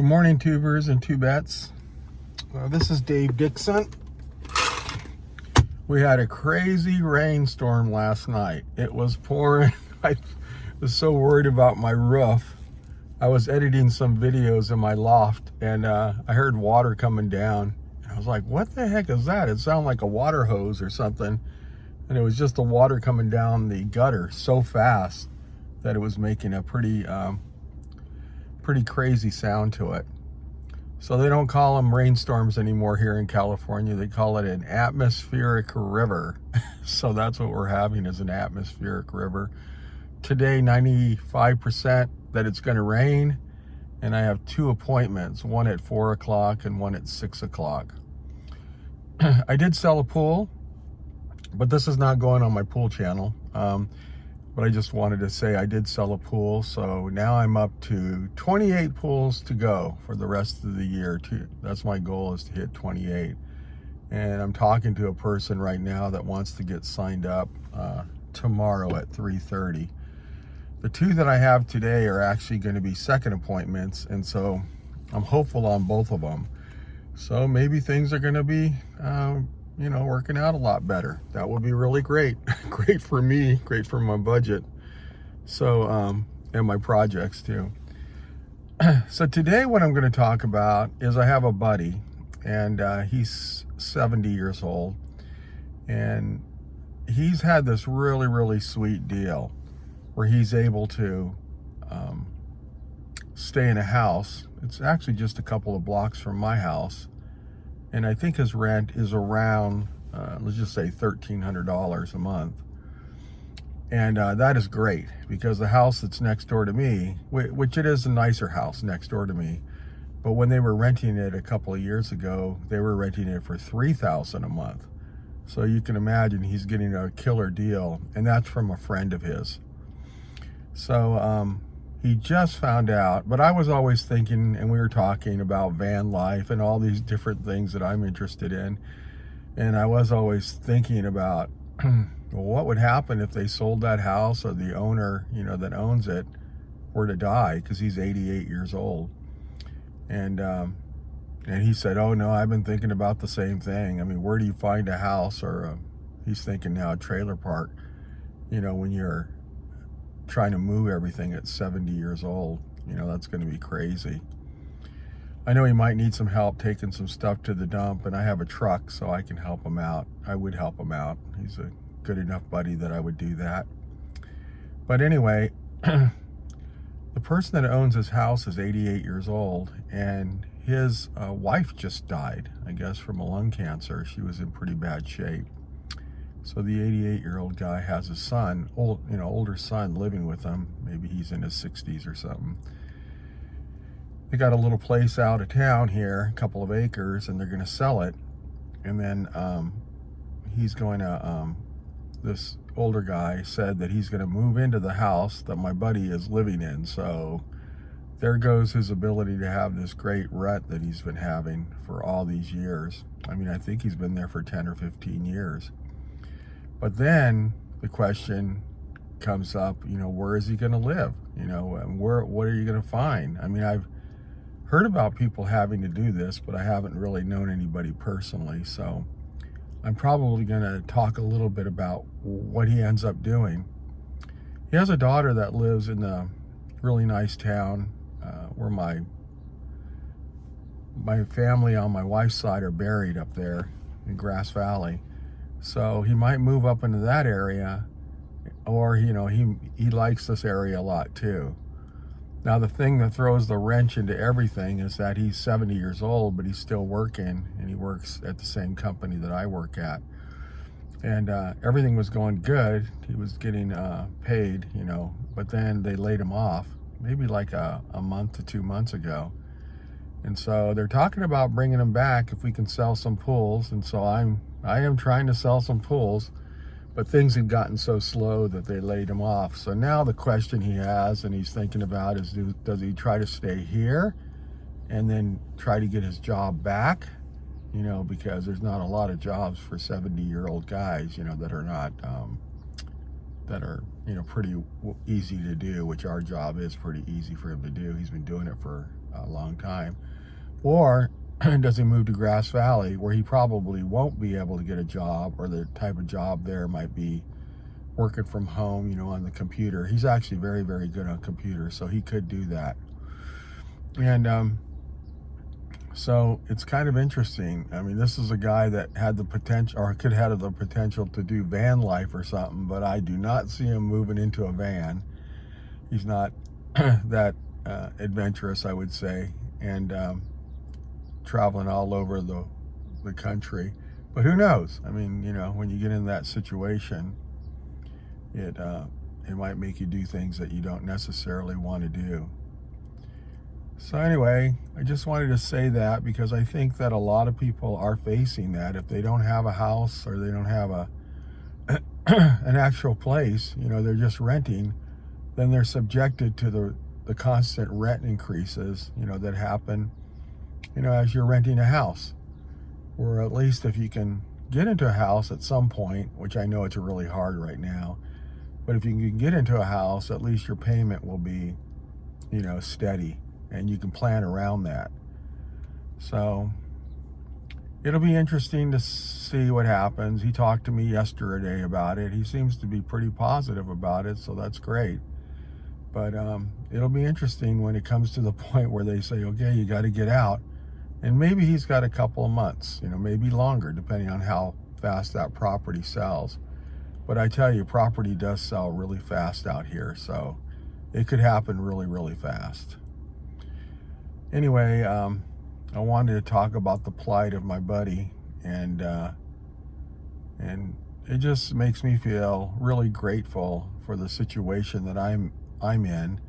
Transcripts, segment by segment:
Good morning, tubers and tubettes. This is Dave Dixon. We had a crazy rainstorm last night. It was pouring. I was so worried about my roof. I was editing some videos in my loft and I heard water coming down. I was like, what the heck is that? It sounded like a water hose or something. And it was just the water coming down the gutter so fast that it was making a pretty crazy sound to it. So they don't call them rainstorms anymore here in California. They call it an atmospheric river. So that's what we're having, is an atmospheric river. Today, 95% that it's going to rain. And I have two appointments, one at 4 o'clock and one at 6 o'clock. I did sell a pool, but this is not going on my pool channel. But I just wanted to say I did sell a pool, so now I'm up to 28 pools to go for the rest of the year. That's my goal, is to hit 28. And I'm talking to a person right now that wants to get signed up tomorrow at 3:30. The two that I have today are actually going to be second appointments, and so I'm hopeful on both of them. So maybe things are going to be working out a lot better. That would be really great. Great for me, great for my budget. So, and my projects too. So today what I'm going to talk about is I have a buddy, and he's 70 years old, and he's had this really, really sweet deal where he's able to stay in a house. It's actually just a couple of blocks from my house. And I think his rent is around, let's just say $1,300 a month. And that is great, because the house that's next door to me, which it is a nicer house next door to me, but when they were renting it a couple of years ago, they were renting it for $3,000 a month. So you can imagine he's getting a killer deal, and that's from a friend of his. So he just found out, but I was always thinking, and we were talking about van life and all these different things that I'm interested in. And I was always thinking about, well, what would happen if they sold that house, or the owner, that owns it, were to die, because he's 88 years old. And he said, oh no, I've been thinking about the same thing. I mean, where do you find a house, or he's thinking now a trailer park, when you're trying to move everything at 70 years old. That's going to be crazy. I know he might need some help taking some stuff to the dump, and I have a truck, so I can help him out. I would help him out. He's a good enough buddy that I would do that. But anyway, the person that owns his house is 88 years old, and his wife just died, I guess, from a lung cancer. She was in pretty bad shape. So the 88-year-old guy has a son, older son, living with him. Maybe he's in his 60s or something. They got a little place out of town here, a couple of acres, and they're going to sell it. And then he's going to, this older guy said that he's going to move into the house that my buddy is living in. So there goes his ability to have this great rent that he's been having for all these years. I mean, I think he's been there for 10 or 15 years. But then the question comes up, where is he going to live? And what are you going to find? I mean, I've heard about people having to do this, but I haven't really known anybody personally. So I'm probably going to talk a little bit about what he ends up doing. He has a daughter that lives in a really nice town where my family on my wife's side are buried up there in Grass Valley. So he might move up into that area, or, he likes this area a lot too. Now, the thing that throws the wrench into everything is that he's 70 years old, but he's still working, and he works at the same company that I work at. And everything was going good. He was getting paid, but then they laid him off, maybe like a month to 2 months ago. And so they're talking about bringing him back if we can sell some pools. And so I am trying to sell some pools, but things have gotten so slow that they laid him off. So now the question he has, and he's thinking about, is does he try to stay here and then try to get his job back? Because there's not a lot of jobs for 70-year-old guys, that are not that are, you know, pretty easy to do, which our job is pretty easy for him to do. He's been doing it for a long time. Or does he move to Grass Valley, where he probably won't be able to get a job, or the type of job there might be working from home, you know, on the computer. He's actually very, very good on computers, so he could do that. And so it's kind of interesting. I mean, this is a guy that had the potential, or could have the potential to do van life or something, but I do not see him moving into a van. He's not that adventurous, I would say, and traveling all over the country. But who knows? I mean, you know, when you get in that situation, it might make you do things that you don't necessarily want to do. So anyway, I just wanted to say that because I think that a lot of people are facing that. If they don't have a house, or they don't have an actual place, you know, they're just renting, then they're subjected to the constant rent increases, you know, that happen, you know, as you're renting a house. Or at least if you can get into a house at some point, which I know it's really hard right now, but if you can get into a house, at least your payment will be, you know, steady, and you can plan around that. So it'll be interesting to see what happens. He talked to me yesterday about it. He seems to be pretty positive about it, so that's great. But it'll be interesting when it comes to the point where they say, okay, you got to get out. And maybe he's got a couple of months, you know, maybe longer, depending on how fast that property sells. But I tell you, property does sell really fast out here, so it could happen really, really fast. Anyway, I wanted to talk about the plight of my buddy, and it just makes me feel really grateful for the situation that I'm in.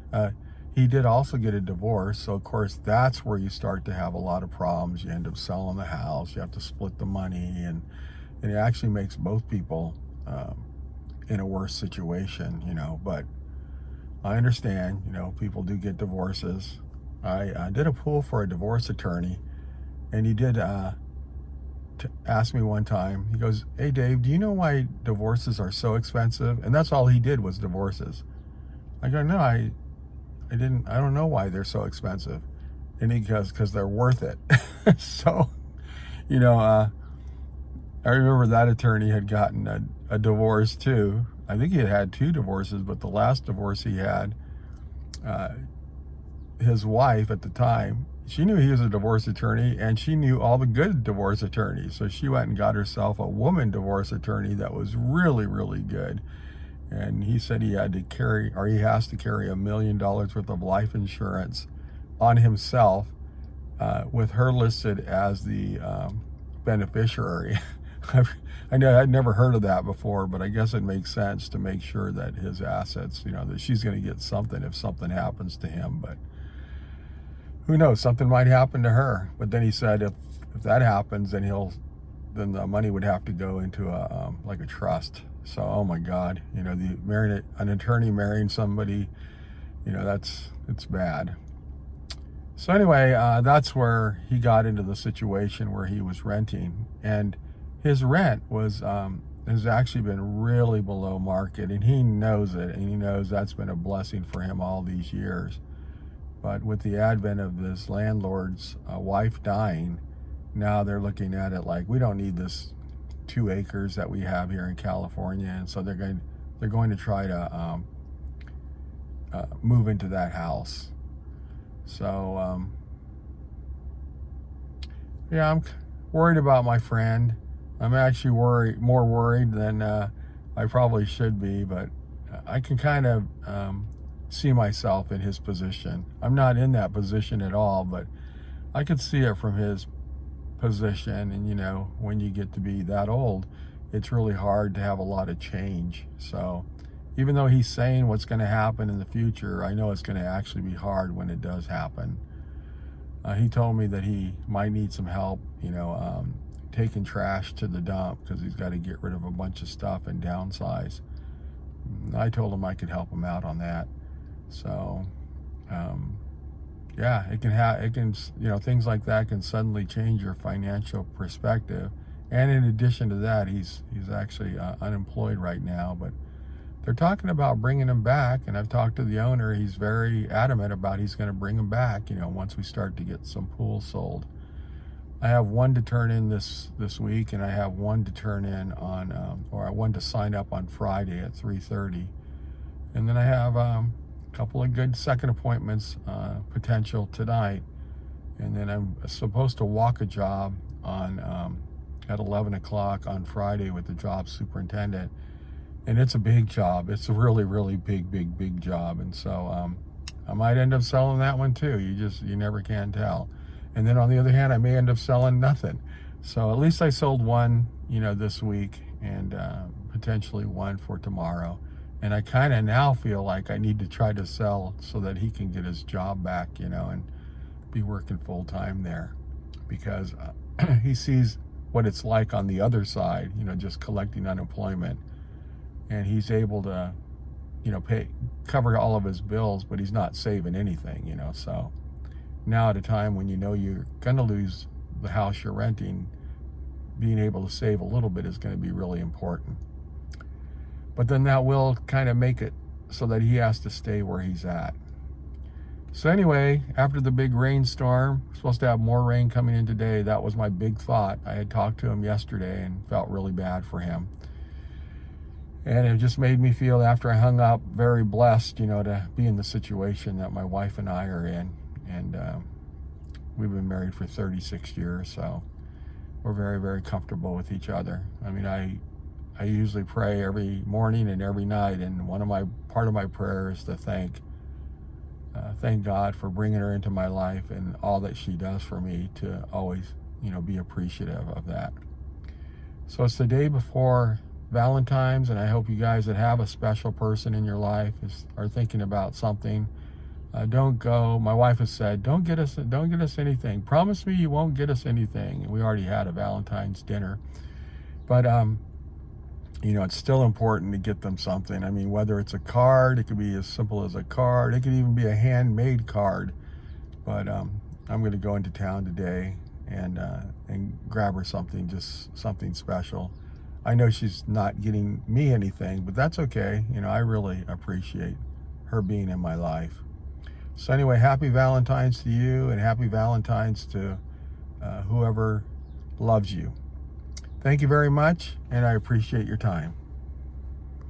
He did also get a divorce, so of course that's where you start to have a lot of problems. You end up selling the house, you have to split the money, and it actually makes both people in a worse situation, you know. But I understand, you know, people do get divorces. I did a pool for a divorce attorney, and he did ask me one time, he goes, hey Dave, do you know why divorces are so expensive? And that's all he did was divorces. I go, no, I don't know why they're so expensive. And he goes, because they're worth it. So, you know, I remember that attorney had gotten a divorce too. I think he had had 2 divorces, but the last divorce he had, his wife at the time, she knew he was a divorce attorney, and she knew all the good divorce attorneys. So she went and got herself a woman divorce attorney that was really, really good. And he said he had to carry, or he has to carry $1 million worth of life insurance on himself, with her listed as the beneficiary. I know I'd never heard of that before, but I guess it makes sense to make sure that his assets, you know, that she's going to get something if something happens to him. But who knows, something might happen to her. But then he said if that happens, then then the money would have to go into a like a trust. So, oh my God, you know, an attorney marrying somebody, you know, it's bad. So anyway, that's where he got into the situation where he was renting, and his rent has actually been really below market, and he knows it, and he knows that's been a blessing for him all these years. But with the advent of this landlord's wife dying, now they're looking at it like, we don't need this 2 acres that we have here in California, and so they're going to try to move into that house. So yeah, I'm worried about my friend. I'm actually more worried than I probably should be, but I can kind of see myself in his position. I'm not in that position at all, but I could see it from his position. And you know, when you get to be that old, it's really hard to have a lot of change. So even though he's saying what's going to happen in the future, I know it's going to actually be hard when it does happen. He told me that he might need some help, you know, taking trash to the dump, because he's got to get rid of a bunch of stuff and downsize. I told him I could help him out on that. So yeah, it can, you know, things like that can suddenly change your financial perspective. And in addition to that, he's actually unemployed right now, but they're talking about bringing him back, and I've talked to the owner. He's very adamant about he's going to bring him back, once we start to get some pools sold. I have one to turn in this week, and I have one to turn in on, or one to sign up on Friday at 3:30. And then I have a couple of good second appointments potential tonight. And then I'm supposed to walk a job on at 11 o'clock on Friday with the job superintendent. And it's a big job. It's a really, really big job. And so I might end up selling that one too. You never can tell. And then on the other hand, I may end up selling nothing. So at least I sold one, this week, and potentially one for tomorrow. And I kind of now feel like I need to try to sell so that he can get his job back, and be working full time there, because he sees what it's like on the other side, just collecting unemployment, and he's able to, cover all of his bills, but he's not saving anything, so now at a time when you're going to lose the house you're renting, being able to save a little bit is going to be really important. But then that will kind of make it so that he has to stay where he's at. So anyway, after the big rainstorm, supposed to have more rain coming in today. That was my big thought. I had talked to him yesterday and felt really bad for him. And it just made me feel, after I hung up, very blessed, to be in the situation that my wife and I are in. And we've been married for 36 years, so we're very, very comfortable with each other. I mean, I usually pray every morning and every night, and part of my prayer is to thank God for bringing her into my life and all that she does for me, to always, be appreciative of that. So it's the day before Valentine's, and I hope you guys that have a special person in your life are thinking about something. Don't go. My wife has said, don't get us anything. Promise me you won't get us anything. And we already had a Valentine's dinner, but it's still important to get them something. I mean, whether it's a card, it could be as simple as a card. It could even be a handmade card. But I'm going to go into town today and grab her something, just something special. I know she's not getting me anything, but that's okay. I really appreciate her being in my life. So anyway, happy Valentine's to you, and happy Valentine's to whoever loves you. Thank you very much, and I appreciate your time.